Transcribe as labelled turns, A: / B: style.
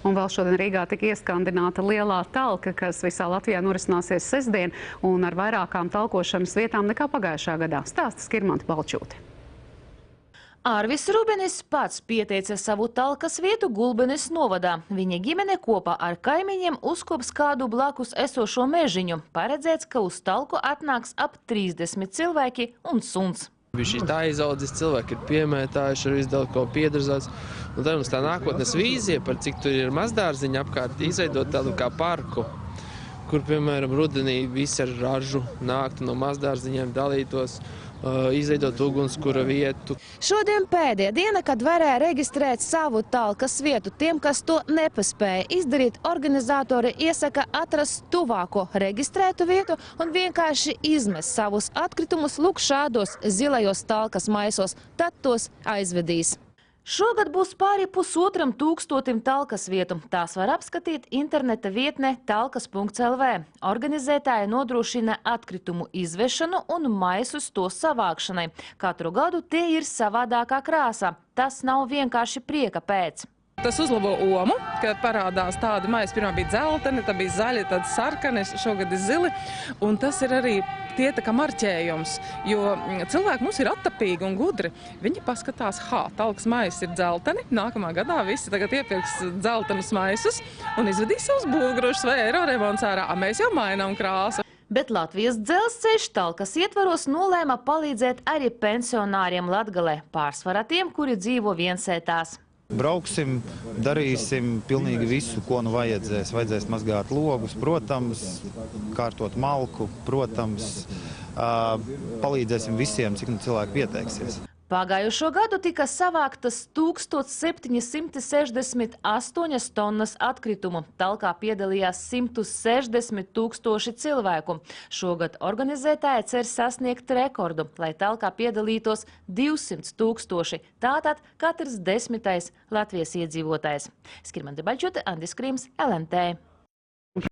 A: Un vēl šodien Rīgā tika ieskandināta lielā talka, kas visā Latvijā norisināsies sestdien un ar vairākām talkošanas vietām nekā pagājušā gadā. Stāsta Skirmanta Balčūte.
B: Arvis Rubenis pats pieteica savu talkas vietu Gulbenes novadā. Viņa ģimene kopā ar kaimiņiem uzkops kādu blakus esošo mežiņu. Paredzēts, ka uz talku atnāks ap 30 cilvēki un suns.
C: Viņš tā izaudzis, cilvēki ir piemētājuši, ar visu daudz ko piedrazās. Un tad mums tā nākotnes vīzija, par cik tur ir mazdārziņi apkārt, izveidot tādu kā parku, kur, piemēram, rudenī visi ar ražu nāktu no mazdārziņiem, dalītos, izveidot ugunskura vietu.
B: Šodien pēdējā diena, kad varēja reģistrēt savu talkas vietu. Tiem, kas to nepaspēja izdarīt, organizatori iesaka atrast tuvāko reģistrētu vietu un vienkārši izmest savus atkritumus lūk šādos zilajos talkas maisos, tad tos aizvedīs. Šogad būs pāri 1500 talkas vietu. Tās var apskatīt interneta vietnē talkas.lv. Organizētāji nodrošina atkritumu izvešanu un maisus to savākšanai. Katru gadu tie ir savādākā krāsā. Tas nav vienkārši prieka pēc.
D: Tas uzlabo omu, kad parādās tādi maisi. Pirmā bija dzelteni, tad bija zaļi, tad sarkani, šogad ir zili. Un tas ir arī tie tā kā marķējums, jo cilvēki mums ir attapīgi un gudri. Viņi paskatās, talkas maisi ir dzelteni, nākamā gadā visi tagad iepirks dzeltenus maisus un izvedīs savus būvgrušus vai eiro remonts ārā. Mēs jau mainām krāsu.
B: Bet Latvijas dzelzceļš talkas ietvaros nolēma palīdzēt arī pensionāriem Latgalē, pārsvarā tiem, kuri dzīvo viensētās.
E: Brauksim, darīsim pilnīgi visu, ko nu vajadzēs. Vajadzēs mazgāt logus, protams, kārtot malku, protams, palīdzēsim visiem, cik nu cilvēki pieteiksies.
B: Pagājušo gadu tika savāktas 1768 tonnas atkritumu. Talkā piedalījās 160 000 cilvēku. Šogad organizētāji cer sasniegt rekordu, lai talkā piedalītos 200 000. Tātad katrs 10. Latvijas iedzīvotājs. Skirmanta Balčūte, Andis Krīms, LMT.